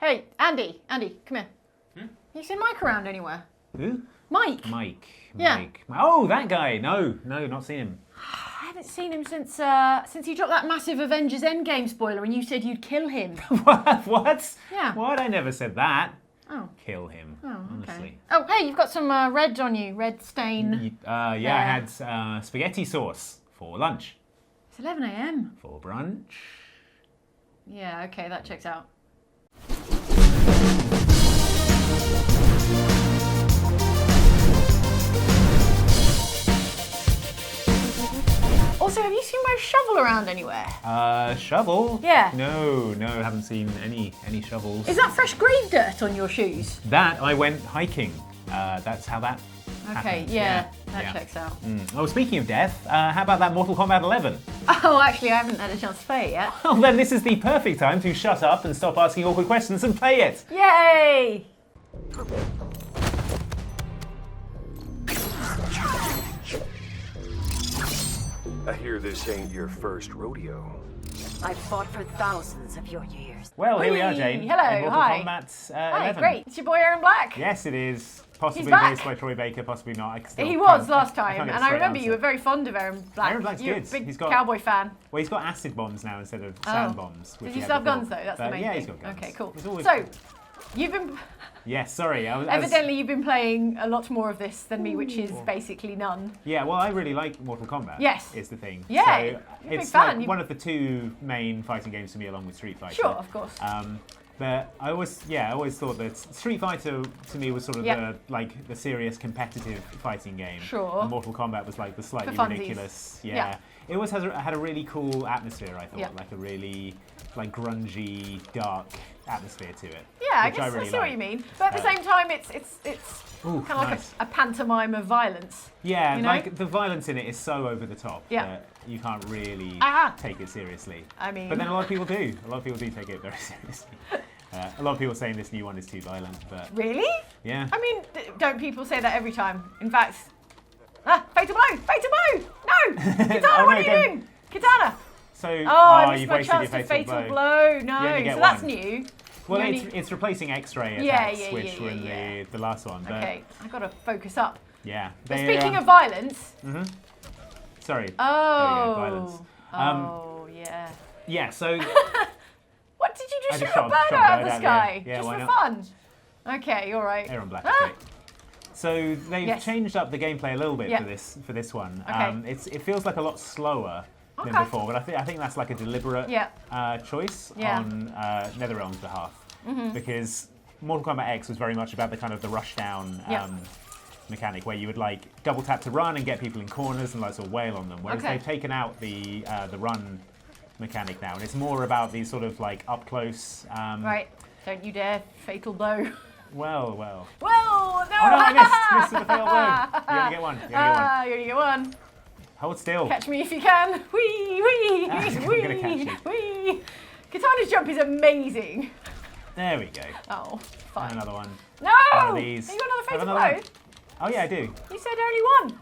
Hey, Andy, come here. You seen Mike around anywhere? Who? Mike. Yeah. Mike. Oh, that guy. No, not seen him. I haven't seen him since he dropped that massive Avengers Endgame spoiler and you said you'd kill him. What? Yeah. What? I never said that. Oh. Kill him. Oh, okay. Honestly. Oh, hey, you've got some red on you, red stain. I had spaghetti sauce for lunch. It's 11 a.m. For brunch. Yeah, okay, that checks out. Also, have you seen my shovel around anywhere? Shovel? Yeah. No, haven't seen any shovels. Is that fresh grave dirt on your shoes? That, I went hiking. That's how that Okay, happened. yeah, that checks out. Oh, speaking of death, how about that Mortal Kombat 11? Oh, actually, I haven't had a chance to play it yet. Well, then this is the perfect time to shut up and stop asking awkward questions and play it. Yay! I hear this ain't your first rodeo. I've fought for thousands of your years. Well, here we are, Jane. Hello, in Mortal hi. Kombat 11. Hi, great. It's your boy Aaron Black. Yes, it is. Possibly He's back. voiced by Troy Baker, possibly not. He was last time, and I remember you were very fond of Aaron Black. Aaron Black's You're good. a big He's got- cowboy fan. Well, he's got acid bombs now instead of sand bombs. Does which he had still have before. guns, though? That's the But main yeah, thing. he's got guns. Okay, cool. He's always- So, you've been... Yes, sorry. Evidently, you've been playing a lot more of this than me, which is basically none. Yeah, well, I really like Mortal Kombat. Yes. Is the thing. Yeah, So you're a big it's fan. like one of the two main fighting games for me, along with Street Fighter. Sure, of course. But I always thought that Street Fighter to me was sort of the serious competitive fighting game. Sure. And Mortal Kombat was like the slightly For funsies. ridiculous. Yeah. It always had a really cool atmosphere. I thought, Yeah. like a really grungy, dark atmosphere to it. Yeah, which I guess really I see what liked. you mean. But at the same time, it's Ooh, kind of like nice. a pantomime of violence. Yeah, you know? like the violence in it is so over the top Yeah. that you can't really Ah. take it seriously. I mean... But then a lot of people do. A lot of people do take it very seriously. A lot of people saying this new one is too violent, but Really? yeah. I mean, don't people say that every time? In fact... fatal blow! Fatal blow! No! Katana, Oh, what no, are you don't- doing? Katana! So, I missed you've my wasted your chance to fatal, fatal blow. No, You only get so that's one. new. Well, You only- it's replacing X-ray Yeah, attacks, yeah, which yeah, were in yeah. the last one. But Okay, I gotta focus up. yeah. But they, speaking of violence... sorry. Oh. There we go, violence. Oh, yeah. Yeah, so What, did you I just just shoot a shot- bird shot a out of bird the out sky? there. Yeah, just why for not? fun? Okay, all right. Aaron Black is great. So they've Yes. changed up the gameplay a little bit Yeah. for this one. Okay. It feels like a lot slower than Okay. before, but I think that's like a deliberate Yeah. choice Yeah. on NetherRealm's behalf, because Mortal Kombat X was very much about the kind of the rush down Yeah. mechanic where you would like double tap to run and get people in corners and like sort of wail on them, whereas Okay. they've taken out the run mechanic now, and it's more about these sort of like up close. Right, don't you dare fatal blow. Well. Well, no! Oh no, I missed with the failed blow. You only get one. You only get one. You only get one. Hold still. Catch me if you can. Wee, wee, I'm wee, gonna catch you. wee. Katana's jump is amazing. There we go. Oh, And fine. another one. No! One of these. You got another fatal Have blow? another one. Oh yeah, I do. You said only one.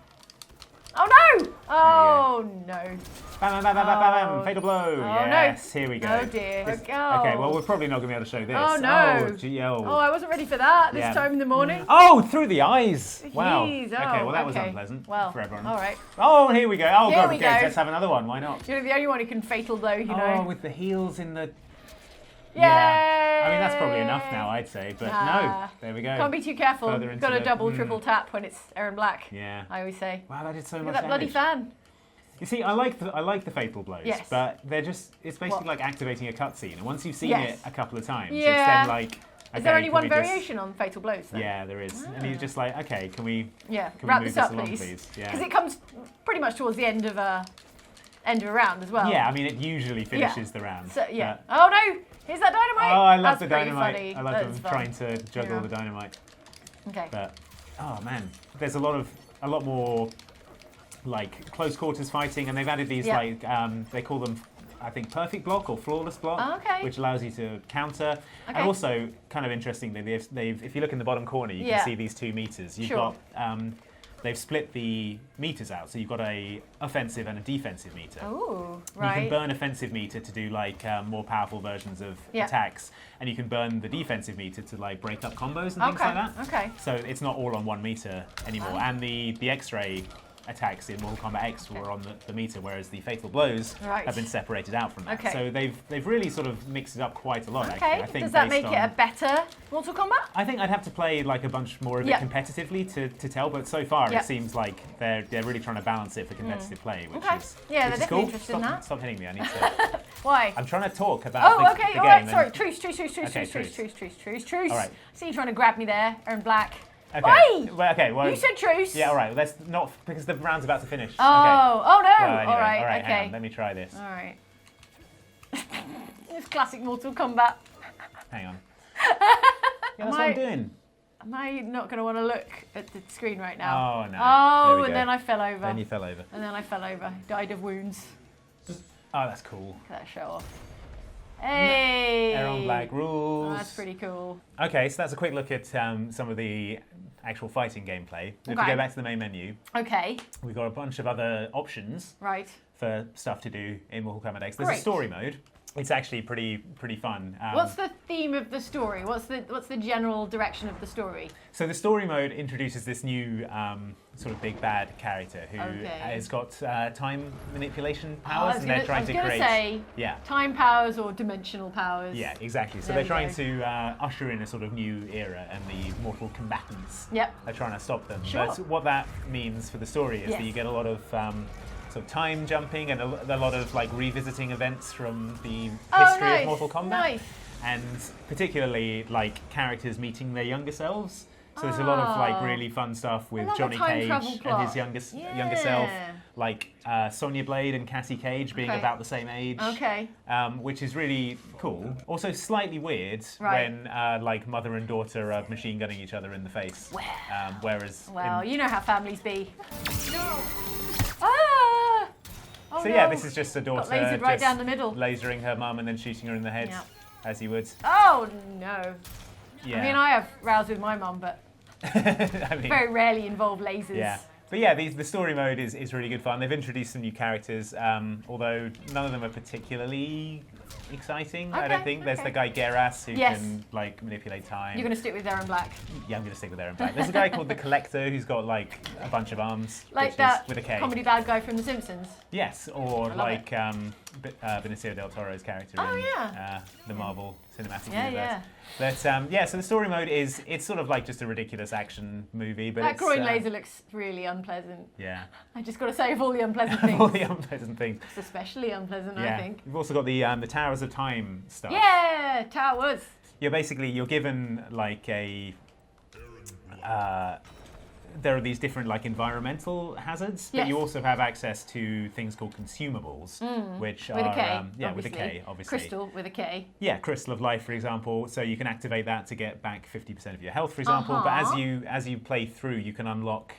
Oh no! Oh no. Bam, bam, bam, bam, bam, bam. Fatal blow. Oh, Yes, no. here we go. Oh, dear. This- Oh. Okay, well, we're probably not going to be able to show this. Oh, no. Oh, gee, oh. Oh, I wasn't ready for that this Yeah. time in the morning. Oh, through the eyes. Wow. Jeez, okay, well, that was okay. unpleasant Well, for everyone. all right. Oh, here we go. Oh, Here God, we okay, go. let's have another one. Why not? You're the only one who can fatal blow, you Oh, know. with the heels in the... Yay! Yeah. I mean, that's probably enough now, I'd say. But Nah. no, there we go. Can't be too careful. Further You've into got to the- double, triple tap when it's Aaron Black. Yeah. I always say. Wow, that did so Look much at that bloody damage. fan. You see, I like the fatal blows, Yes. but they're just, it's basically What? like activating a cutscene. And once you've seen Yes. it a couple of times, Yeah. it's then like, Is there okay, only can one we just- variation on fatal blows then? Yeah, there is. And he's just like, okay, can we Yeah, Can we wrap move this this up, along, please. please? Yeah. Because it comes pretty much towards the end of a round as well. Yeah, I mean, it usually finishes the round. So, yeah. but- Oh no! Here's that dynamite! Oh, I love That's the pretty dynamite. funny. I love That's them fun. trying to juggle Yeah. the dynamite. Okay. But, oh man, there's a lot more like close quarters fighting, and they've added these Yeah. like they call them, I think, perfect block or flawless block, Oh, okay. which allows you to counter. Okay. And also, kind of interestingly, they've if you look in the bottom corner, you Yeah. can see these 2 meters. You've Sure. got they've split the meters out. So you've got a offensive and a defensive meter. Oh, You right. can burn offensive meter to do like more powerful versions of attacks, and you can burn the defensive meter to like break up combos and things like that. Okay. So it's not all on one meter anymore. And the X-ray attacks in Mortal Kombat X were on the meter, whereas the fatal blows have been separated out from that. Okay. So they've really sort of mixed it up quite a lot. Okay. Actually, I think Does that based make it a better Mortal Kombat? I think I'd have to play like a bunch more of it competitively to tell, but so far it seems like they're really trying to balance it for competitive play, which is they're which is definitely cool. interested in that. Stop hitting me. I need to. Why? I'm trying to talk about the okay, game. all right. and- Sorry. Truce. Okay, Truce. All right. See you trying to grab me there, Aaron Black. Okay. Why? Well, okay. Well, You said truce. yeah. All right. Let's not because the round's about to finish. Oh. Okay. Oh no. Well, anyway, all right. hang Okay. on, let me try this. All right. It's classic Mortal Kombat. Hang on. Yeah, that's what I'm doing. Am I not going to want to look at the screen right now? Oh no. Oh, There we and go. then I fell over. Then you fell over. And then I fell over. Died of wounds. Oh, that's cool. That show off. Hey! Aaron Black rules. Oh, that's pretty cool. Okay, so that's a quick look at some of the actual fighting gameplay. If we Okay. go back to the main menu, Okay, we've got a bunch of other options right. for stuff to do in Mortal Kombat X. There's Great. a story mode. It's actually pretty fun. What's the theme of the story? What's the general direction of the story? So the story mode introduces this new sort of big bad character who has got time manipulation powers, and they're trying to create. Say yeah. time powers or dimensional powers. Yeah, exactly. So There they're we trying go. to usher in a sort of new era, and the mortal combatants are trying to stop them. Sure. But what that means for the story is that you get a lot of sort of time jumping and a lot of like revisiting events from the history of Mortal Kombat, Nice. and particularly like characters meeting their younger selves. So there's a lot of like really fun stuff with love a Johnny time Cage travel and plot. his younger self, Yeah. like Sonya Blade and Cassie Cage being Okay. about the same age. Okay. Which is really cool. Also slightly weird Right. when like mother and daughter are machine gunning each other in the face. Whereas Well, you know how families be. No! Ah! Oh, so no. yeah, this is just a daughter lasered right just down the middle. lasering her mum and then shooting her in the head, Yeah. as you would. Oh no. Yeah. I mean, I have rows with my mum, but I mean, very rarely involve lasers. yeah. But yeah, the story mode is really good fun. They've introduced some new characters, although none of them are particularly exciting. I don't Okay, think. There's okay. the guy Geras who Yes. can like manipulate time. You're going to stick with Aaron Black. Yeah, I'm going to stick with Aaron Black. There's a guy called the Collector who's got like a bunch of arms, Like which that is with a K. comedy bad guy from The Simpsons. Yes, or love like Benicio del Toro's character Oh, in yeah. the Marvel Cinematic Yeah, Universe. yeah. But yeah, so the story mode it's sort of like just a ridiculous action movie, but That it's, groin laser looks really unpleasant. Yeah, I just got to say, of all the unpleasant things, all the unpleasant things. it's especially unpleasant, Yeah, I think. we've also got the Towers of Time stuff. Yeah, towers. You're given like a. There are these different like environmental hazards, but Yes. you also have access to things called consumables, which With are a K, yeah, with a obviously. K, obviously. Crystal with a K. Yeah, Crystal of Life, for example. So you can activate that to get back 50% of your health, for example. But as you play through, you can unlock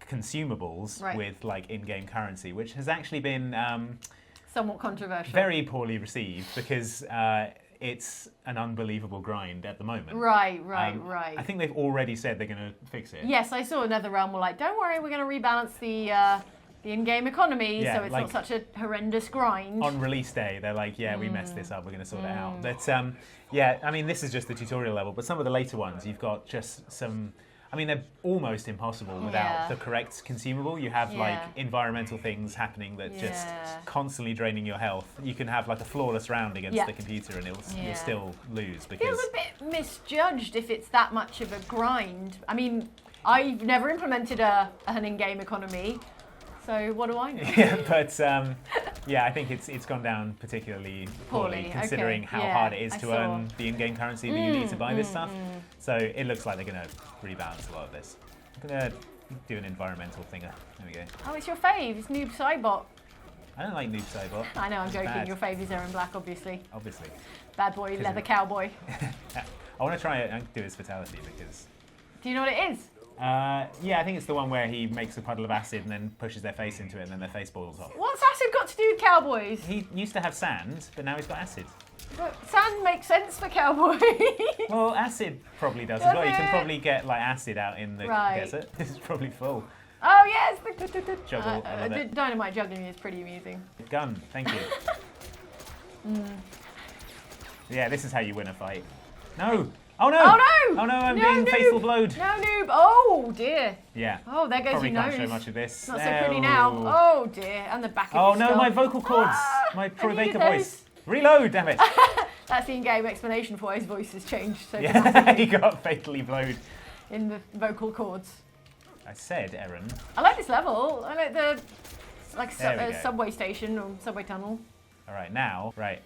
consumables with like in-game currency, which has actually been Somewhat controversial. very poorly received because it's an unbelievable grind at the moment. Right. I think they've already said they're going to fix it. Yes, I saw NetherRealm were like, don't worry, we're going to rebalance the in-game economy, Yeah, so it's like- not such a horrendous grind. On release day, they're like, yeah, we messed this up, we're going to sort it out. But yeah, I mean, this is just the tutorial level, but some of the later ones, you've got just some. I mean, they're almost impossible without the correct consumable. You have like environmental things happening that just constantly draining your health. You can have like a flawless round against the computer and you'll still lose because Feels a bit misjudged if it's that much of a grind. I mean, I've never implemented an in-game economy, so what do I know? yeah, but yeah, I think it's gone down particularly poorly considering okay. how Yeah, hard it is I to saw. earn the in-game currency that you need to buy this stuff. So it looks like they're going to rebalance a lot of this. I'm going to do an environmental thinger. There we go. Oh, it's your fave. It's Noob Cybot. I don't like Noob Saibot. I know, I'm joking. bad. Your fave is Aaron Black, obviously. Obviously. Bad boy, leather cowboy. I want to try it and do his fatality because... Do you know what it is? yeah, I think it's the one where he makes a puddle of acid and then pushes their face into it and then their face boils off. What's acid got to do with cowboys? He used to have sand, but now he's got acid. But sand makes sense for cowboys. Well, acid probably does as well. You can Does it? probably get like acid out in the Right. desert. This is probably full. Oh yes! Juggle, I love it. Dynamite juggling is pretty amusing. Gun, thank you. Yeah, this is how you win a fight. No! Oh no! Oh no! Oh no, I'm No, being noob. faithful blowed. No noob! Oh dear! Yeah. Oh, there goes Probably your can't nose. show much of this. Not so pretty now. Oh dear! And the back of Oh your no, skull. my vocal cords! Ah, My I Troy needed Baker those. voice. Reload, damn it! That's the in-game explanation for why his voice has changed so Yeah, dramatically he got fatally blowed. in the vocal cords. I said, Erin. I like this level. I like the There we go. subway station or subway tunnel. All right, now, right.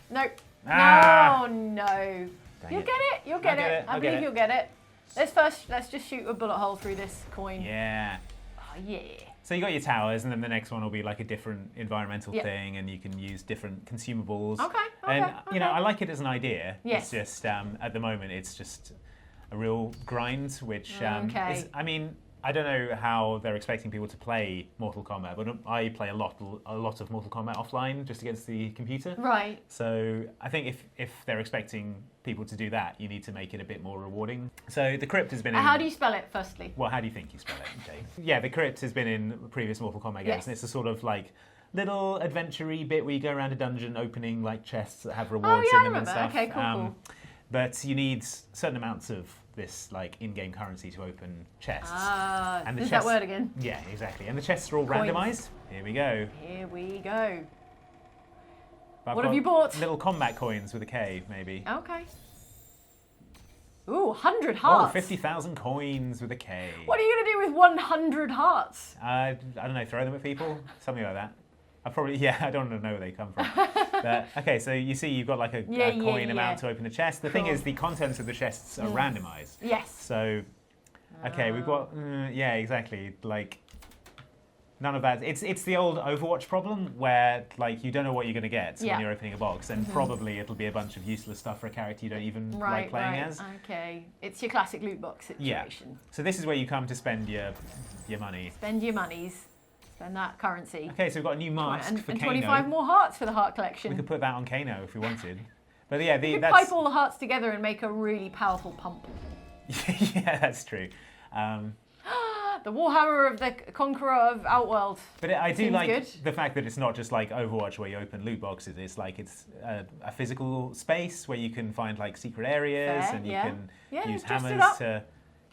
No. Ah. No, no. Dang You'll it. get it. You'll get it. I I'll get believe it. you'll get it. Let's just shoot a bullet hole through this coin. Yeah. Oh, yeah. So you got your towers, and then the next one will be like a different environmental Yeah. thing, and you can use different consumables. Okay, And okay. I like it as an idea. Yes. It's just at the moment it's just a real grind, which Okay. is. I mean, I don't know how they're expecting people to play Mortal Kombat, but I play a lot of Mortal Kombat offline just against the computer. Right. So I think if they're expecting people to do that, you need to make it a bit more rewarding. So the Krypt has been in. How do you spell it, firstly? Well, how do you think you spell it, Jay? Yeah, the Krypt has been in previous Mortal Kombat games, Yes. and it's a sort of like little adventure-y bit where you go around a dungeon opening like chests that have rewards yeah, I in them and remember. stuff. Okay, cool. But you need certain amounts of this like in-game currency to open chests. And the There's chests, that word again. Yeah, exactly. And the chests are all Coins. randomized. Here we go. Here we go. But I've What have got you bought? Little combat coins with a K, maybe. Okay. Ooh, 100 Oh, hearts. 50,000 coins with a K. What are you going to do with 100 hearts? I don't know, throw them at people? Something like that. I don't want to know where they come from. But, okay, so you see you've got like a coin amount to open a chest. The thing Cool. is, the contents of the chests are randomized. Yes. So, okay, we've got, yeah, exactly, like, none of that. It's the old Overwatch problem where, like, you don't know what you're going to get Yeah. when you're opening a box, and probably it'll be a bunch of useless stuff for a character you don't even like playing as. Okay. It's your classic loot box Yeah. situation. So this is where you come to spend your money. Spend your monies. Spend that currency. Okay, so we've got a new mask And, for and Kano. 25 more hearts for the heart collection. We could put that on Kano if we wanted. But yeah, You could that's pipe all the hearts together and make a really powerful pump. yeah, that's true. The Warhammer of the Conqueror of Outworld. But I do Seems like good. the fact that it's not just like Overwatch where you open loot boxes. It's like it's a physical space where you can find like secret areas Fair, and you yeah. can Yeah, use dress it hammers up. to.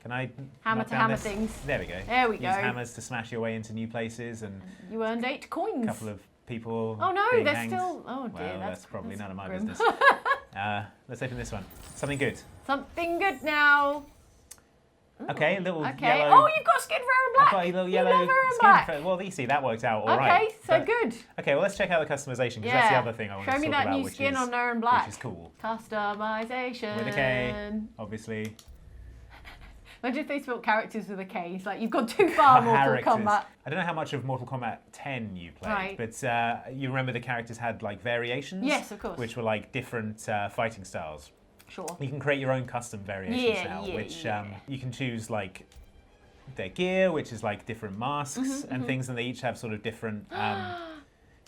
Can I Hammer knock to down hammer this? things. There we go. There we Use go. hammers to smash your way into new places and You earned 8 coins. a couple of people. Oh no, being they're hanged. still. Oh dear, Well, that's probably that's none of my grim. business. Let's open this one. Something good. Something good now. Okay, a little Okay. yellow. Oh, you've got Skid Row and I've Black. got a little You yellow love her in skin. black. Well, you see, that worked out all right. Okay, so But- good. Okay, well, let's check out the customization because that's the other thing I want Show to me talk that about, new which skin is, on Aaron Black. which is cool. Customization. With a K, obviously. Imagine if they spelled characters with a K. It's like you've gone too far, Mortal Characters. Kombat. I don't know how much of Mortal Kombat 10 you played, Right. but you remember the characters had like variations? Yes, of course. Which were like different fighting styles. Sure. You can create your own custom variations now, which you can choose like their gear, which is like different masks and things, and they each have sort of different.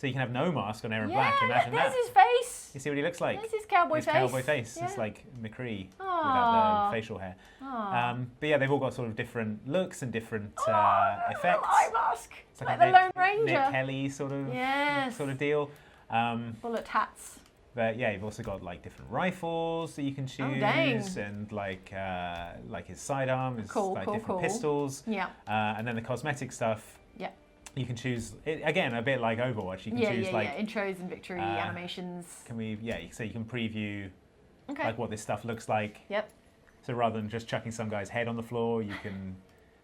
So you can have no mask on Aaron Black. Imagine there's that. his face. You see what he looks like? There's his cowboy His face. cowboy face. Yeah. It's like McCree Aw. without the facial hair. Aw. But yeah, they've all got sort of different looks and different Oh, the effects. eye mask. It's Like a the Lone Ranger. Nick Kelly sort of Yes. sort of deal. Bullet hats. But yeah, you've also got like different rifles that you can choose, Oh, dang. and like his sidearm, his Cool, like cool, different cool. pistols. Yeah. And then the cosmetic stuff. Yeah. You can choose again a bit like Overwatch. You can choose like intros and victory animations. can we so you can preview Okay. like what this stuff looks like. Yep. So rather than just chucking some guy's head on the floor, you can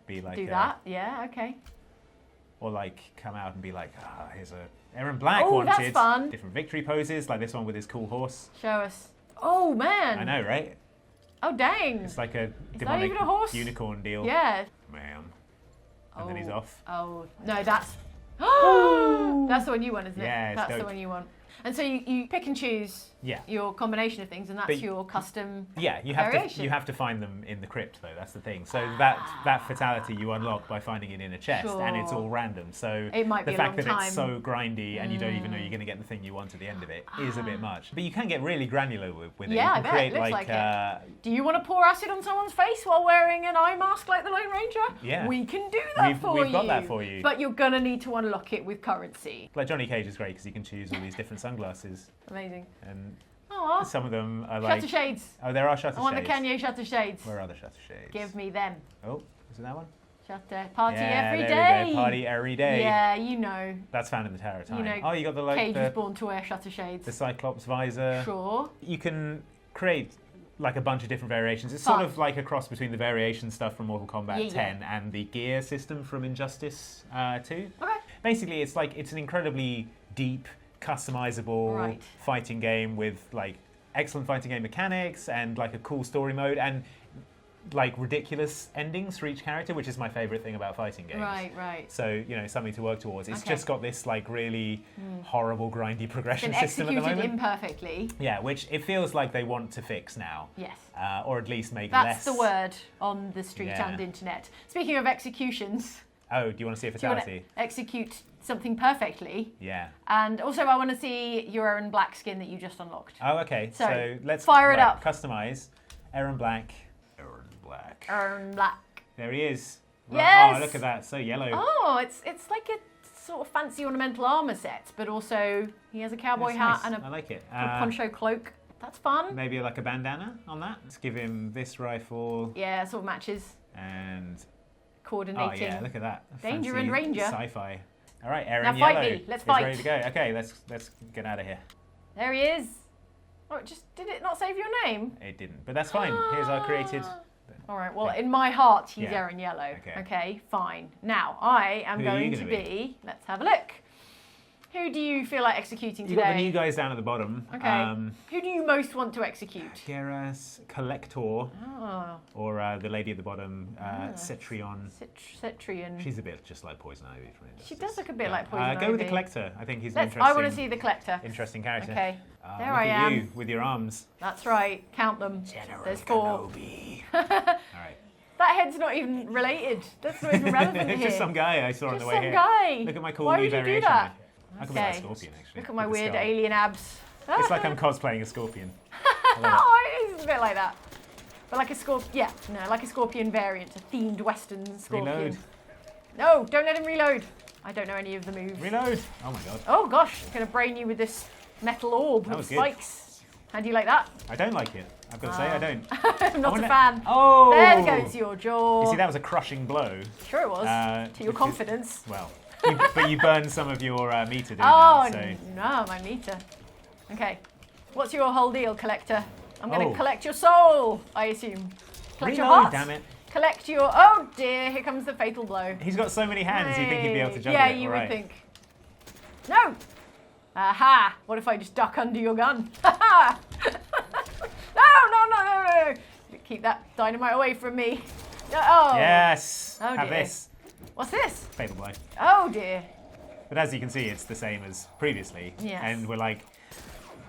be like Do that. Yeah. Okay. or like come out and be like, here's a Aaron Black Oh, wanted that's fun. different victory poses, like this one with his cool horse. Show us. Oh man. I know, right? Oh dang. It's like a that demonic even a horse? unicorn deal. Yeah. Man. And then he's off. Oh no, that's that's the one you want, isn't it? Yeah, it's That's the dope. one you want. And so you pick and choose Yeah. your combination of things, and that's your custom Yeah, you have to find them in the crypt though. That's the thing. So that fatality you unlock by finding it in a chest, and it's all random. So it might the be fact a that long it's time. so grindy and you don't even know you're going to get the thing you want at the end of it is a bit much. But you can get really granular with it. Yeah, you I can bet. create It looks like it. Do you want to pour acid on someone's face while wearing an eye mask like the Lone Ranger? Yeah. We can do that for you. We've got that for you. But you're gonna need to unlock it with currency. Like Johnny Cage is great because you can choose all these different sunglasses, Amazing. and Aww. some of them are like Shutter shades. Oh, there are shutter I want shades. the Kanye shutter shades. Where are the shutter shades? Give me them. Oh, is it that one? Shutter party Yeah, every there day. we go. Party every day. Yeah, you know. That's found in the Tower of Time. You know, oh, you got the Cage was born to wear shutter the shades. Cyclops visor. Sure. You can create like a bunch of different variations. It's Fun. sort of like a cross between the variation stuff from Mortal Kombat Yeah, 10 and the gear system from Injustice 2. Okay. Basically, it's an incredibly deep, customizable Right. fighting game with like excellent fighting game mechanics and like a cool story mode and like ridiculous endings for each character, which is my favorite thing about fighting games. Right. So, something to work towards. It's Okay. just got this like really horrible grindy progression Been system at the executed moment. imperfectly. Yeah, which it feels like they want to fix now. Yes. Or at least make That's less. the word on the street Yeah. and internet. Speaking of executions, Oh, do you want to see a do you want to fatality? execute something perfectly? Yeah. And also, I want to see your Aaron Black skin that you just unlocked. Oh, okay. So, let's fire it up. Customize. Aaron Black. Aaron Black. Aaron Black. There he is. Yes! Oh, look at that. So yellow. Oh, it's like a sort of fancy ornamental armor set, but also he has a cowboy That's hat nice. and I like it. a poncho cloak. That's fun. Maybe like a bandana on that. Let's give him this rifle Yeah, sort of matches. and Coordinating. oh yeah, look at that. Danger Fancy and Ranger. Sci-fi. All right, Aaron Now fight Yellow me. Let's is fight. ready to go. Okay, let's get out of here. There he is. Oh, did it not save your name? It didn't, but that's fine. Here's our created. All right, well, in my heart, he's Yeah. Aaron Yellow. Okay. Fine. Now, I am Who are you going to gonna be, let's have a look. Who do you feel like executing You've today? got the new guys down at the bottom. Okay. Who do you most want to execute? Geras, Collector, Oh, or the lady at the bottom, Cetrion. Cetrion. She's a bit just like Poison Ivy from Injustice. She does look a bit like Poison Go with the Ivy. Collector. I think he's an I interesting. want to see the collector. Interesting character. Okay. Oh, There look I at am. you with your arms. That's right. Count them. There's 4. Kenobi. All right. That head's not even related. That's not even relevant It's here. just some guy I saw on Just the way some here. guy. Look at my cool Why new would you do variation. that? I could be like Okay. Scorpion actually. Look at my with the weird skull. alien abs. It's like I'm cosplaying a Scorpion. Oh, it is a bit like that. But like a scorpion, yeah, no, like a scorpion variant, a themed Western scorpion. Reload. No, don't let him reload. I don't know any of the moves. Reload. Oh my god. Oh gosh, I'm gonna brain you with this metal orb That with was good. spikes. How do you like that? I don't like it. I've got to say I don't. I'm not wonder- a fan. Oh. There goes your jaw. You see, that was a crushing blow. Sure it was. Uh, to your which is- confidence. Well, but you burned some of your meter doing Oh that. So. no, my meter. Okay, what's your whole deal, collector? I'm gonna Oh. collect your soul, I assume. Collect your Reload, heart. damn it. Collect your. Oh dear, here comes the fatal blow. He's got so many hands, you think he'd be able to juggle Yeah, it. you All would right. think. No! Aha! What if I just duck under your gun? Ha no! Keep that dynamite away from me. Oh! Yes. Oh, Have dear. this. What's this? Fatal blow. Oh dear. But as you can see, it's the same as previously. Yes. And we're like,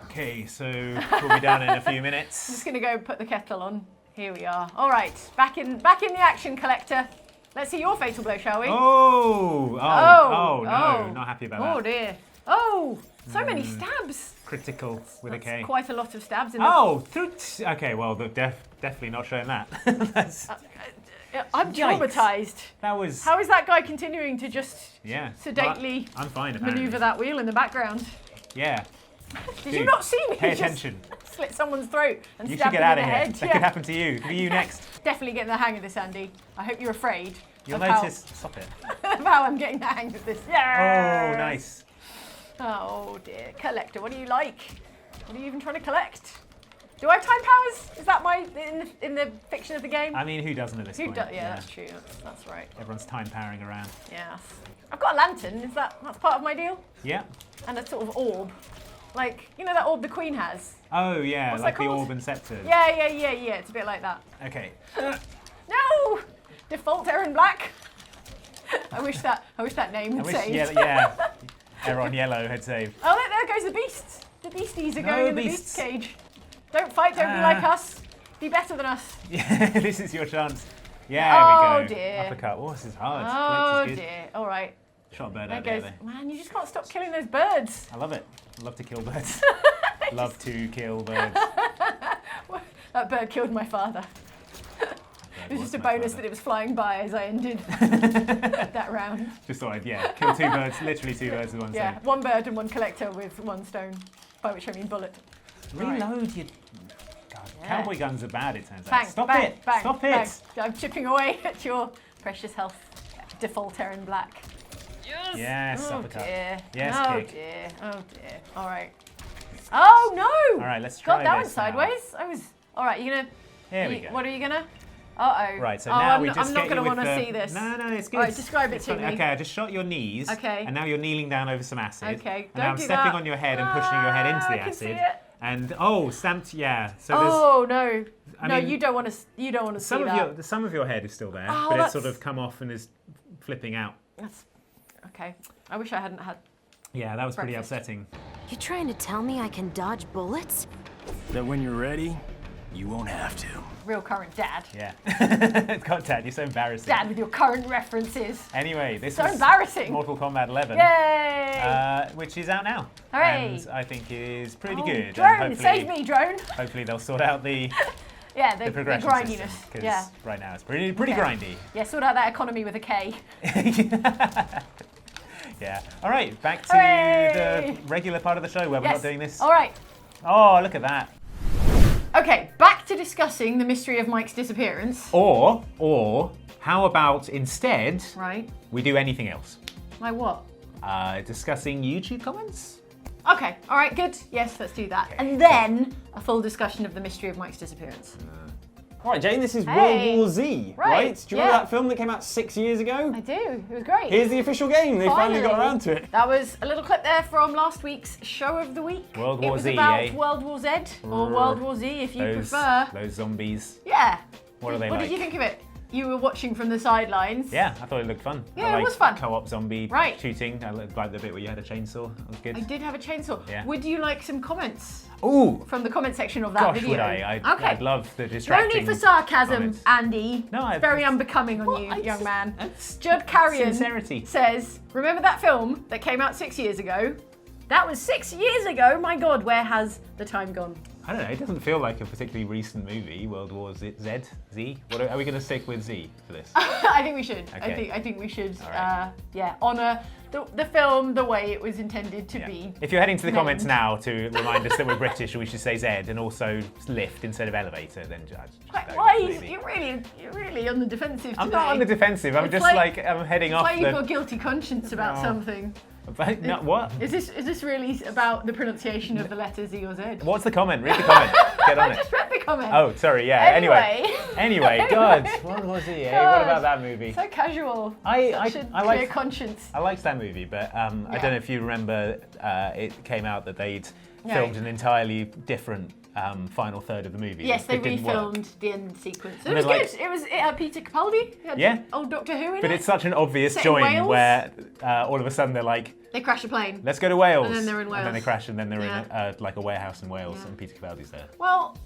okay, so we'll be done in a few I'm minutes. just gonna go put the kettle on. Here we are. All right, back in the action, collector. Let's see your fatal blow, shall we? Oh Oh, no, oh. not happy about Oh that. dear. Oh, so many stabs. Critical with a K. Quite a lot of stabs in Oh, okay, well, definitely not showing that. That's, I'm Yikes. traumatized. that was, How is that guy continuing to just yeah. sedately I'm fine, apparently. maneuver that wheel in the background? Yeah. Did you Dude, not see me Pay just attention. slit someone's throat and You stab should get him out in of the here. head? That could happen to you. It could be you next. Definitely getting the hang of this, Andy. I hope you're afraid You'll of notice. Stop it. of how I'm getting the hang of this. Yeah. Oh, nice. Oh dear, collector. What do you like? What are you even trying to collect? Do I have time powers? Is that my in the fiction of the game? I mean, who doesn't at this Who point? does? Yeah, that's true. That's right. Everyone's time powering around. Yes. I've got a lantern. Is that's part of my deal? Yeah. And a sort of orb. Like, you know that orb the Queen has? Oh, yeah, What's like that the called? orb and scepter. Yeah. It's a bit like that. Okay. No! Default Aaron Black. I wish that name I had wish, saved. yeah. Aaron Yellow had saved. Oh, there goes the beast. The beasties are No, going in the beasts. beast cage. Don't fight, don't be like us. Be better than us. Yeah, this is your chance. Yeah, Oh, we go. dear. Uppercut. Oh, this is hard. Oh Glitch is good. dear. All right. Shot a bird There out there. goes. Man, you just can't stop killing those birds. I love it. I love to kill birds. Love to kill birds. That bird killed my father. It was just a bonus that it was flying by as I ended that round. Just thought I'd, kill two birds, literally two birds with one stone. Yeah, one bird and one collector with one stone, by which I mean bullet. Reload your... God, cowboy guns are bad, it turns Bang, out. Stop bang, it! bang, Stop bang. it! I'm chipping away at your precious health. Defaulter in black. Yes, Oh uppercut. dear. Yes, oh kick. dear. Oh dear. All right. Oh no! All right, let's try God, that went this now. sideways. I was. All right, you're gonna. Here we go. What are you gonna? Uh-oh. Right, so Oh, now I'm we not- just I'm not get gonna you with wanna the... see this. No, it's good. All right, describe it It's to fine. me. Okay, I just shot your knees. Okay. And now you're kneeling down over some acid. Okay, And now I'm don't do stepping that. on your head and pushing your head into I the can see acid. it. And stamped. Yeah. So Oh no! I No, mean, you don't want to. You don't want to see that. some of your head is still there, Oh, but it's that's- sort of come off and is flipping out. That's okay. I wish I hadn't had. Yeah, that was pretty Breakfast. upsetting. You trying to tell me I can dodge bullets? That when you're ready, you won't have to. Real current dad. Yeah. God, Dad, you're so embarrassing. Dad with your current references. Anyway, this So is embarrassing. Mortal Kombat 11. Yay! Which is out now. Hooray. And I think is pretty Oh, good. And Drone, hopefully- save me, drone. Hopefully they'll sort out the Yeah, the progression grindiness. system, 'cause Yeah. right now it's pretty Okay. grindy. Yeah, sort out that economy with a K. Yeah. All right, back to Hooray. the regular part of the show where we're Yes. not doing this. All right. Oh, look at that. Okay, back to discussing the mystery of Mike's disappearance. Or how about instead Right. we do anything else? Like what? Discussing YouTube comments? Okay, all right, good. Yes, let's do that. And then a full discussion of the mystery of Mike's disappearance. Right, Jane, this is Hey. World War Z, Right, right? Do you remember yeah. that film that came out 6 years ago? I do. It was great. Here's the official game. They finally got around to it. That was a little clip there from last week's show of the week. World It War was Z, about eh? World War Z or World War Z if you Those, prefer. those zombies. Yeah. What are they What like? did you think of it? You were watching from the sidelines. Yeah, I thought it looked fun. Yeah, I it liked was fun. Co-op zombie Right. shooting. I liked the bit where you had a chainsaw. That was good. I did have a chainsaw. Yeah. Would you like some comments Ooh, from the comment section of that gosh, video? would I? Okay. I'd love the No distracting need for sarcasm, comments. Andy. No, it's very unbecoming on you, I young just- man. that's Judd Carrion sincerity. says, remember that film that came out 6 years ago? That was 6 years ago. My God, where has the time gone? I don't know, it doesn't feel like a particularly recent movie, World War Z. What are we going to stick with Z for this? I think we should. Okay. I think we should. All right. Honour the film the way it was intended to Yeah. be. If you're heading to the comments named. now to remind us that we're British and we should say Z and also lift instead of elevator, then judge. Why? You're really on the defensive today. I'm not on the defensive. I'm It's just like- like I'm heading It's off like you've got a the. guilty conscience about No. something. No, what? Is this really about the pronunciation of the letter Z or Z? What's the comment? Read the comment. Get on I it. just read the comment. Oh, sorry. Yeah. Anyway, God, what was he? Eh? What about that movie? So casual. I Such a I clear liked conscience. I liked that movie, but I don't know if you remember. It came out that they'd No. filmed an entirely different final third of the movie. Yes, they that didn't work. refilmed the end sequence. It And was then, good. It had Peter Capaldi. It had Yeah. Old Doctor Who in But it. it's such an obvious Set in join Wales? where all of a sudden they're like, They crash a plane. let's go to Wales. And then they're in And then they Wales. crash and then they're Yeah. in like a warehouse in Wales Yeah. and Peter Capaldi's there. Well,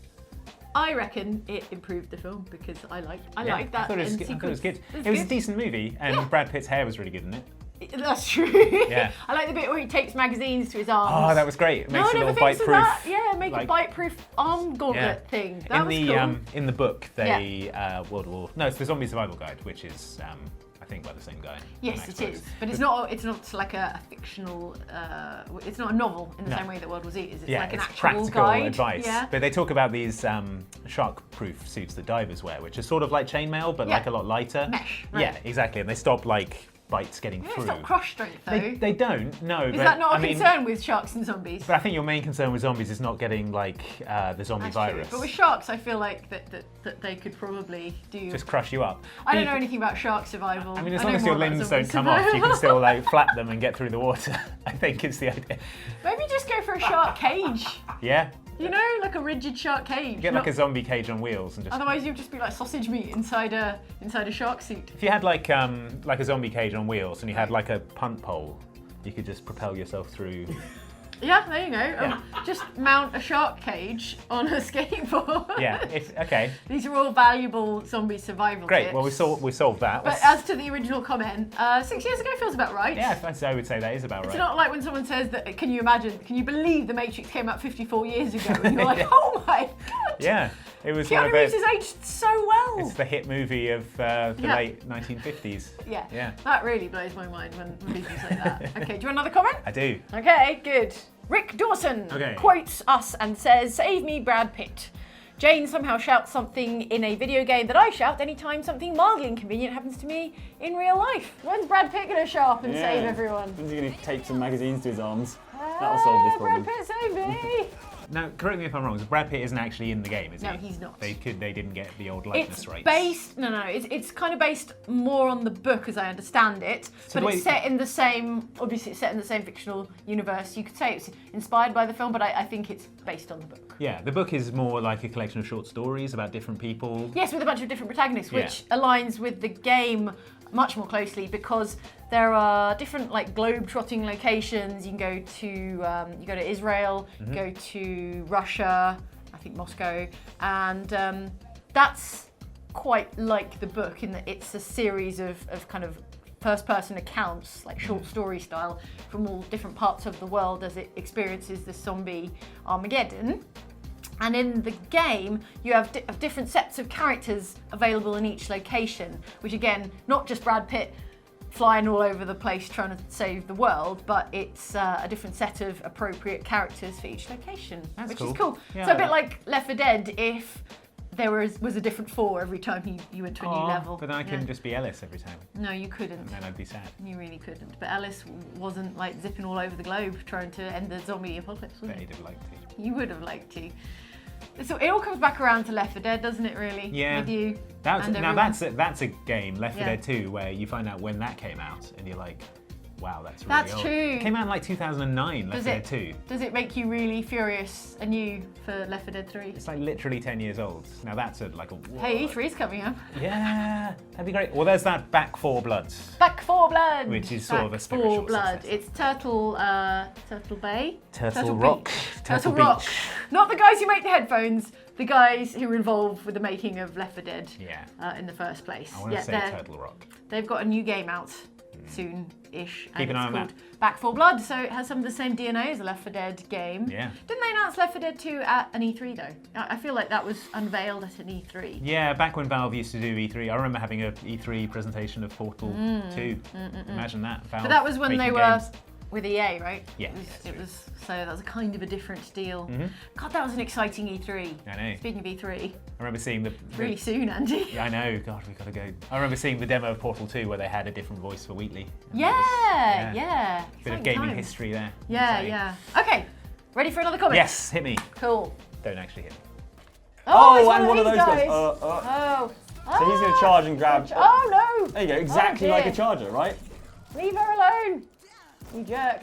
I reckon it improved the film because I liked Yeah, that I thought it was, end good. I sequence. thought it was good. It It was a good. decent movie and Yeah. Brad Pitt's hair was really good in it. That's true. Yeah. I like the bit where he tapes magazines to his arms. Oh, that was great. It No, makes I a never little thinks of bite-proof. that. Yeah, make a like- bite-proof arm gauntlet thing. That in was the cool. in the book, they World War. No, it's the Zombie Survival Guide, which is I think by the same guy. Yes, Max it Brooks. is, but it's not. It's not like a fictional. It's not a novel in the No. same way that World War Z is. It's Yeah, like an it's actual practical guide. advice. Yeah. But they talk about these shark-proof suits that divers wear, which are sort of like chainmail, but Yeah. like a lot lighter. Mesh, right. Yeah, exactly. And they stop like bites getting Yeah, through. it's not crush strength though. They don't. No. is but, that not a I mean, concern with sharks and zombies? But I think your main concern with zombies is not getting like the zombie That's virus. true. But with sharks, I feel like that they could probably do. Just crush you up. I don't You know anything about shark survival. I mean, as know long as more your about limbs don't zombies. come off, you can still like flap them and get through the water. I think is the idea. Maybe just go for a shark cage. Yeah. You know, like a rigid shark cage. Get not- like a zombie cage on wheels and just. Otherwise, you'd just be like sausage meat inside a shark suit. If you had like a zombie cage on wheels and you had like a punt pole, you could just propel yourself through Yeah, there you go. Just mount a shark cage on a skateboard. Yeah, okay. These are all valuable zombie survival Great, tips. well we solved that. But as to the original comment, 6 years ago feels about right. Yeah, I would say that is about right. It's not like when someone says that, can you believe The Matrix came out 54 years ago? And you're like, oh my God. Yeah, it was Keanu Reeves has aged so well. It's the hit movie of the late 1950s. Yeah, that really blows my mind when people say that. Okay, do you want another comment? I do. Okay, good. Rick Dawson quotes us and says, "Save me, Brad Pitt. Jane somehow shouts something in a video game that I shout anytime something mildly inconvenient happens to me in real life." When's Brad Pitt going to show up and save everyone? When's he going to tape some magazines to his arms? That'll solve this problem. Brad Pitt, save me! Now, correct me if I'm wrong, Brad Pitt isn't actually in the game, is he? No, he's not. They didn't get the old likeness rights. It's kind of based more on the book as I understand it, but it's set in the same, obviously it's set in the same fictional universe. You could say it's inspired by the film, but I think it's based on the book. Yeah, the book is more like a collection of short stories about different people. Yes, with a bunch of different protagonists, which aligns with the game much more closely because there are different like globe-trotting locations. You can go to Israel, go to Russia, I think Moscow, and that's quite like the book in that it's a series of kind of first-person accounts, like short story style, from all different parts of the world as it experiences the zombie Armageddon. And in the game, you have different sets of characters available in each location, which again, not just Brad Pitt flying all over the place trying to save the world, but it's a different set of appropriate characters for each location, which is cool. Yeah, so a bit like Left 4 Dead if there was a different 4 every time you went to a new level. But then I couldn't just be Ellis every time. No, you couldn't. And then I'd be sad. You really couldn't. But Ellis wasn't like zipping all over the globe trying to end the zombie apocalypse, was Bet he? he'd have liked to. You would have liked to. So it all comes back around to Left 4 Dead, doesn't it, really? Yeah. With you That's a game, Left 4 Yeah. Dead 2, where you find out when that came out, and you're like, wow, that's really That's old. true. It came out in like 2009, Left 4 Dead 2. Does it make you really furious anew for Left 4 Dead 3? It's like literally 10 years old. Now that's like a... Hey, E3's coming up. Yeah, that'd be great. Well, there's that Back 4 Bloods. Back 4 Blood! Which is sort of a spiritual 4 Blood. successor. It's Turtle Bay? Turtle Rock. Beach. Turtle Rock. Beach. Not the guys who make the headphones, the guys who were involved with the making of Left 4 Dead in the first place. I want to say Turtle Rock. They've got a new game out soon-ish. Keep an eye on that. Back 4 Blood, so it has some of the same DNA as the Left 4 Dead game. Yeah. Didn't they announce Left 4 Dead 2 at an E3 though? I feel like that was unveiled at an E3. Yeah, back when Valve used to do E3, I remember having an E3 presentation of Portal 2. Imagine that. Valve But that was when they making were games. with EA, right? Yeah. It was so that was a kind of a different deal. God, that was an exciting E3. I know. Speaking of E3, I remember seeing the... really soon, Andy. Yeah, I know. God, we gotta go. I remember seeing the demo of Portal 2 where they had a different voice for Wheatley. And Yeah. bit of Exciting gaming times. history there. Yeah. Okay, ready for another comment? Yes, hit me. Cool. Don't actually hit me. Oh, and one of those these guys. Oh. So he's going to charge and grab. Oh no! There you go, exactly dear. like a charger, right? Leave her alone, you jerk.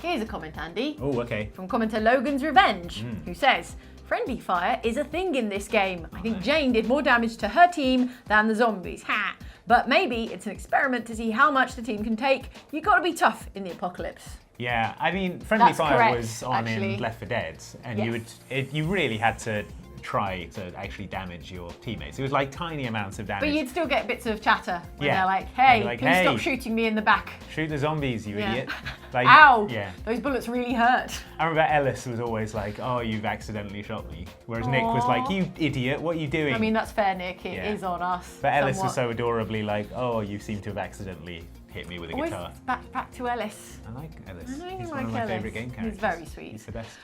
Here's a comment, Andy, Oh, okay. from commenter Logan's Revenge, who says, "Friendly fire is a thing in this game. I think Jane did more damage to her team than the zombies. Ha! But maybe it's an experiment to see how much the team can take. You gotta be tough in the apocalypse." Yeah, I mean, Friendly That's Fire correct, was on actually. in Left 4 Dead, and Yes. you really had to try to actually damage your teammates. It was like tiny amounts of damage. But you'd still get bits of chatter when Yeah. they're like, They'd "Hey, be like, please "Hey." stop shooting me in the back." Shoot the zombies, you Yeah. idiot. Like, Ow! Yeah. Those bullets really hurt. I remember Ellis was always like, "Oh, you've accidentally shot me," whereas Nick was like, "You idiot, what are you doing?" I mean, that's fair, Nick. It is Yeah. on us. But Ellis was somewhat. so adorably like, "Oh, you seem to have accidentally hit me with a Always guitar." back to Ellis. I like Ellis. I know you He's like one of my Ellis. favourite game He's characters. very sweet. He's the best.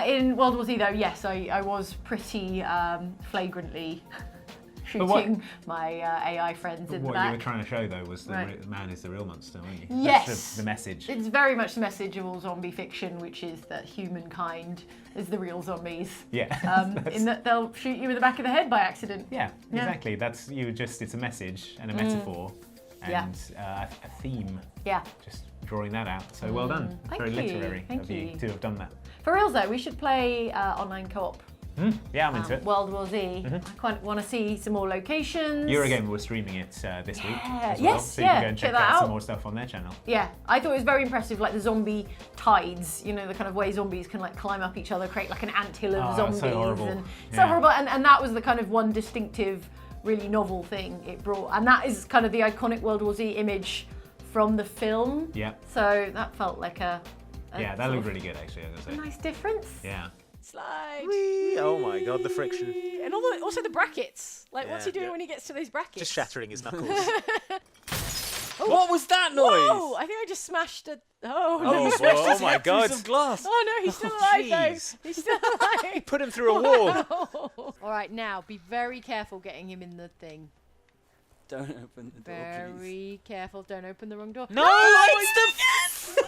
In World War Z, though, yes, I was pretty flagrantly shooting my AI friends in the What back. you were trying to show though was the Right. man is the real monster, weren't you? Yes. That's the message. It's very much the message of all zombie fiction, which is that humankind is the real zombies. Yeah. In that they'll shoot you in the back of the head by accident. Yeah, Yeah. exactly. That's it's a message and a metaphor and a theme. Yeah. Just drawing that out. So well done. Thank Very you. literary Thank of you you. to have done that. For reals though, we should play online co-op Yeah, I'm into it. World War Z. I quite want to see some more locations. Eurogamer was streaming it this week as well, Yes, so you can go and check that out some out. more stuff on their channel. Yeah, I thought it was very impressive, like the zombie tides, you know, the kind of way zombies can like climb up each other, create like an anthill of zombies. So horrible. And so Yeah. horrible, and that was the kind of one distinctive, really novel thing it brought. And that is kind of the iconic World War Z image from the film. Yeah. So that felt like a Yeah, that sort looked of really good actually, I was gonna say. nice difference. Yeah. Slide. Oh my god, the friction. And also the brackets. Like, what's he doing when he gets to those brackets? Just shattering his knuckles. What was that noise? Whoa! I think I just smashed a. Oh, no. Oh, Smashed oh his my head through god. some glass. Oh no, he's still Oh, alive jeez. though. He's still alive. Put him through a wall. All right, now be very careful getting him in the thing. Don't open the door, please. Very careful. Don't open the wrong door. No, it's the...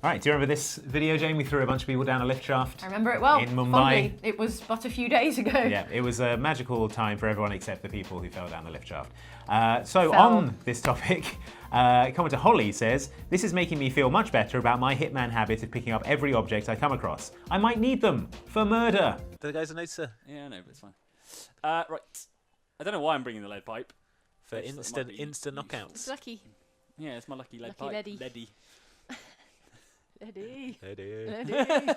All right, do you remember this video, Jane? We threw a bunch of people down a lift shaft. I remember it well. In Mumbai. Fondly. It was but a few days ago. Yeah, it was a magical time for everyone except the people who fell down the lift shaft. So Fell. on this topic, commenter Holly says, "This is making me feel much better about my Hitman habit of picking up every object I come across. I might need them for murder." The guy's a note, sir. Yeah, I know, but it's fine. Right. I don't know why I'm bringing the lead pipe. For It's instant might be knockouts. It's lucky. Yeah, it's my lucky lead Lucky pipe. leady. Leady. Eddie. Hey,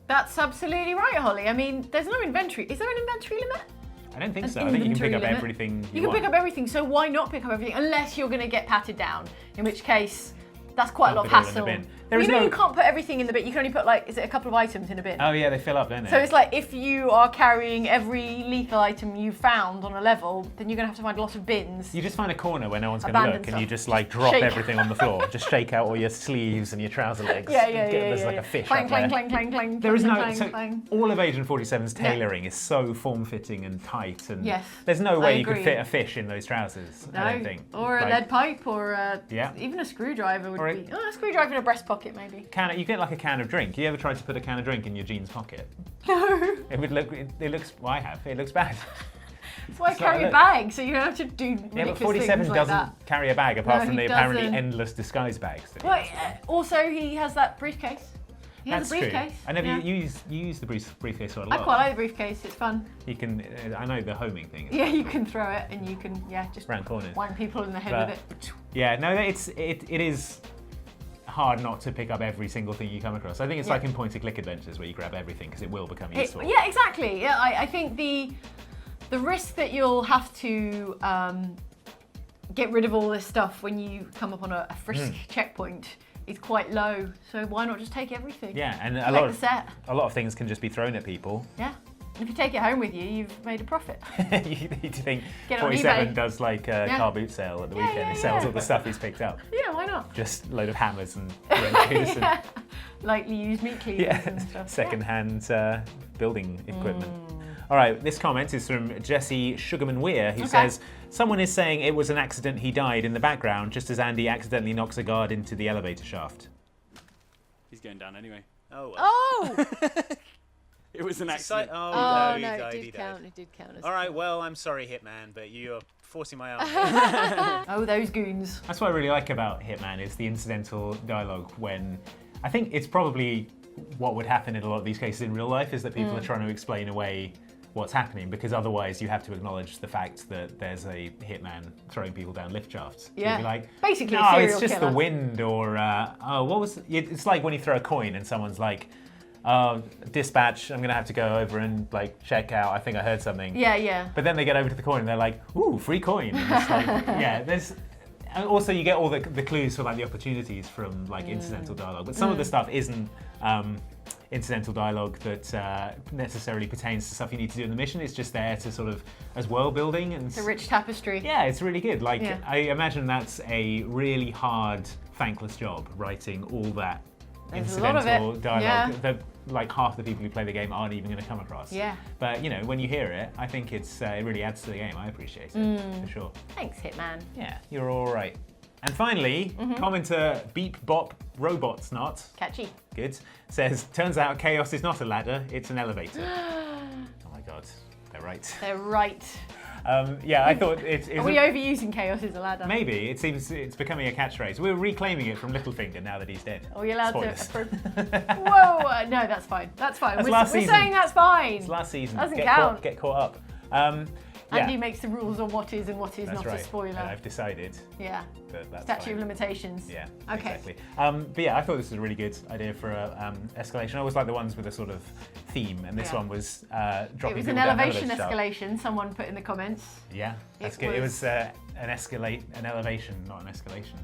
That's absolutely right, Holly. I mean, there's no inventory. Is there an inventory limit? I don't think An so. I think you can pick inventory up limit. everything You can want. pick up everything, so why not pick up everything? Unless you're going to get patted down, in which case that's quite a lot of Dump it all in the hassle. bin. There Well, is you know no- you can't put everything in the bin. You can only put like, is it a couple of items in a bin? Oh yeah, they fill up, don't they? So it's like if you are carrying every lethal item you found on a level, then you're going to have to find a lot of bins. You just find a corner where no one's going to Abandoned look, and you stuff. just like drop Shake. everything on the floor. Just shake out all your sleeves and your trouser legs. Yeah. There's like a fish Clang, up clang, there. clang, clang, clang. There is clang, no. clang, So clang. all of Agent 47's tailoring is so form-fitting and tight, and Yes, there's no I way you could agree. fit a fish in those trousers. I don't think. Or a Like, lead pipe, or Yeah. even a screwdriver would Or a- be. Oh, a screwdriver in a breast pocket, maybe. You get like a can of drink. You ever tried to put a can of drink in your jeans pocket? No. It would look. It looks. Well, I have. It looks bad. That's why I It's not carry a look. bag, so you don't have to do ridiculous Yeah, but 47 things like doesn't that. carry a bag apart No, from he the apparently doesn't. endless disguise bags. That he Well, has. also he has that briefcase. He has That's a briefcase. true. I never yeah. use the briefcase quite a I lot. quite like the briefcase. It's fun. You can. I know the homing thing. Yeah, you can throw it and you can just Round corners. whack people in the head But- with it. Yeah, no, it is hard not to pick up every single thing you come across. I think it's like in point-and-click adventures where you grab everything because it will become useful. Yeah, exactly. Yeah, I think the risk that you'll have to get rid of all this stuff when you come up on a frisk checkpoint is quite low. So why not just take everything? Yeah, and Collect the set. a lot of things can just be thrown at people. Yeah. And if you take it home with you, you've made a profit. You think Get it on 47 eBay. does like a car boot sale at the weekend? He sells all the stuff he's picked up. Yeah, why not? Just a load of hammers and wrenches Yeah. Lightly used meat cleavers and and stuff. second-hand building equipment. All right, this comment is from Jesse Sugarman Weir, who says, "Someone is saying it was an accident he died in the background, just as Andy accidentally knocks a guard into the elevator shaft." He's going down anyway. Oh, well. Oh! It was an It's like- accident. oh, Oh, he no, died, it he did died. count. It did count. As All right, well, I'm sorry, Hitman, but you're forcing my arm. Oh, those goons. That's what I really like about Hitman is the incidental dialogue when I think it's probably what would happen in a lot of these cases in real life is that people are trying to explain away what's happening because otherwise you have to acknowledge the fact that there's a hitman throwing people down lift shafts. So you'd Yeah. be like, Basically a no, serial it's just killer." the wind or, what was, it's like when you throw a coin and someone's like, dispatch, I'm going to have to go over and like check out, I think I heard something. Yeah. But then they get over to the coin and they're like, ooh, free coin. And it's like, yeah, there's... And also you get all the clues for like the opportunities from like incidental dialogue. But some of the stuff isn't incidental dialogue that necessarily pertains to stuff you need to do in the mission. It's just there to sort of, as world building. And It's a rich tapestry. yeah, it's really good. Like, Yeah. I imagine that's a really hard, thankless job, writing all that There's a lot of it. incidental dialogue Yeah. that like half the people who play the game aren't even going to come across. Yeah. But you know, when you hear it, I think it really adds to the game. I appreciate it for sure. Thanks, Hitman. Yeah, you're all right. And finally, commenter Beep Bop Robots Not, Catchy. good, says, turns out chaos is not a ladder, it's an elevator. Oh my god, they're right. They're right. Yeah, I thought it Are we overusing chaos is a ladder? maybe it seems it's becoming a catchphrase. We're reclaiming it from Littlefinger now that he's dead. Are we allowed Spoilers. to? Whoa! No, that's fine. That's fine. That's we're last we're season. saying that's fine. It's last season. Doesn't get count. Get caught up. Yeah, Andy makes the rules on what is and what is that's not right. a spoiler. And I've decided Yeah. that that's Statute fine. of limitations. Yeah, Okay. exactly. But yeah, I thought this was a really good idea for a escalation. I always like the ones with a sort of theme, and this Yeah. one was It dropping was people an down elevation elevator shaft. escalation. Someone put in the comments. Yeah, that's It good. It was- was an elevation, not an escalation.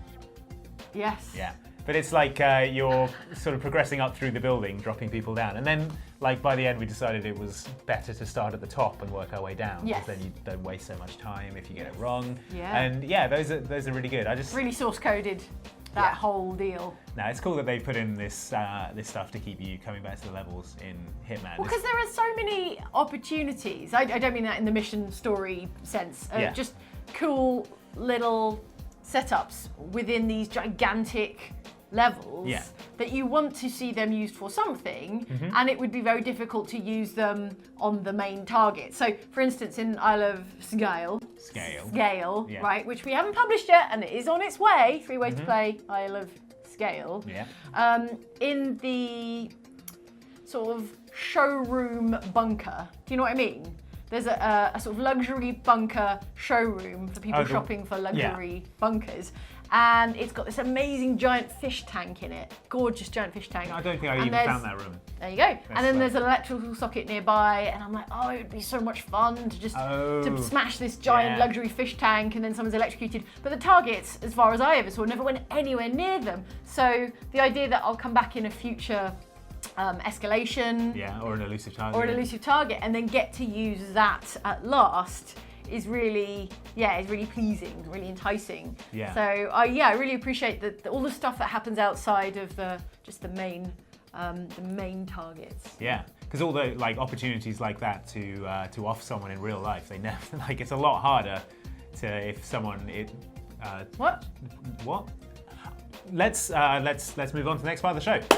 Yes. Yeah, but it's like you're sort of progressing up through the building, dropping people down, and then like by the end we decided it was better to start at the top and work our way down. Yes. Then you don't waste so much time if you get it wrong. Yeah. And yeah, those are really good. I just Really source coded that Yeah. whole deal. no, it's cool that they put in this this stuff to keep you coming back to the levels in Hitman. Well, because there are so many opportunities. I don't mean that in the mission story sense. Yeah. Just cool little setups within these gigantic levels Yeah. that you want to see them used for something, and it would be very difficult to use them on the main target. So, for instance, in Isle of Scale, Yeah. right, which we haven't published yet, and it is on its way. 3 ways to play Isle of Scale. Yeah. In the sort of showroom bunker. Do you know what I mean? There's a sort of luxury bunker showroom for people Oh, shopping for luxury bunkers. And it's got this amazing giant fish tank in it. Gorgeous giant fish tank. I don't think I And even there's- found that room. There you go. And then like- there's an electrical socket nearby, and I'm like, oh, it would be so much fun to just Oh, to smash this giant yeah. luxury fish tank, and then someone's electrocuted. But the targets, as far as I ever saw, never went anywhere near them. So the idea that I'll come back in a future escalation Yeah, or an elusive target. or an elusive target, and then get to use that at last is really, is really pleasing, really enticing. Yeah. So I really appreciate that all the stuff that happens outside of the main targets. Yeah, because all the like opportunities like that to off someone in real life, they never like it's a lot harder to if someone What? what? Let's move on to the next part of the show.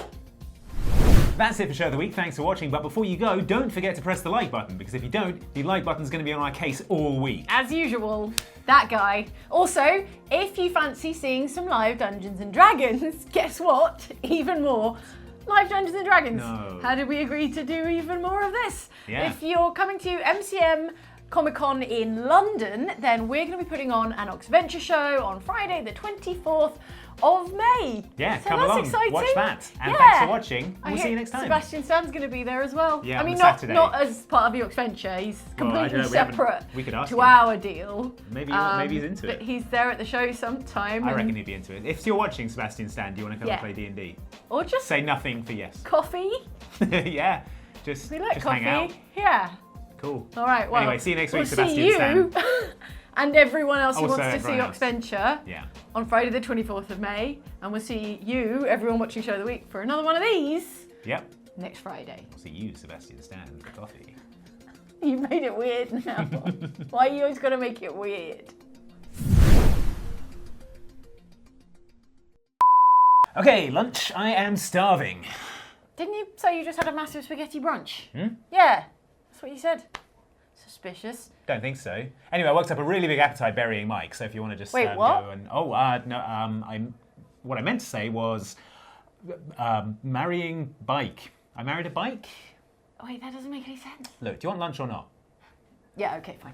That's it for Show of the Week. Thanks for watching. But before you go, don't forget to press the like button, because if you don't, the like button's going to be on our case all week. As usual, that guy. Also, if you fancy seeing some live Dungeons and Dragons, guess what? Even more live Dungeons and Dragons. No. How did we agree to do even more of this? Yeah. If you're coming to MCM Comic-Con in London, then we're going to be putting on an Oxventure show on Friday the 24th of May. Yeah, so come that's along, exciting. watch that. And Yeah. thanks for watching. I We'll see hear you next time. Sebastian Stan's going to be there as well. Yeah, I on mean, Saturday. not as part of the Oxventure. He's Well, I completely don't know, we haven't- separate we could ask to him. our deal. Maybe he's into but it. he's there at the show sometime. I and- reckon he'd be into it. If you're watching Sebastian Stan, do you want to come Yeah. and play D&D? Or just Say nothing for yes. coffee. Yeah, just We like just coffee. hang out. Yeah. Cool. All right. Well, Anyway, see you next we'll week, Sebastian see you Stan. and everyone else who Also wants to see everyone else. Oxventure Yeah. on Friday the 24th of May. And we'll see you, everyone watching Show of the Week, for another one of these Yep. next Friday. I'll see you, Sebastian Stan, for coffee. You made it weird now. Why are you always got to make it weird? Okay, lunch. I am starving. Didn't you say you just had a massive spaghetti brunch? Hmm? Yeah, that's what you said. Suspicious. Don't think so. Anyway, I worked up a really big appetite burying Mike. So if you want to just Wait, what? go and what I meant to say was marrying bike. I married a bike. Wait, that doesn't make any sense. Look, do you want lunch or not? Yeah, okay, fine.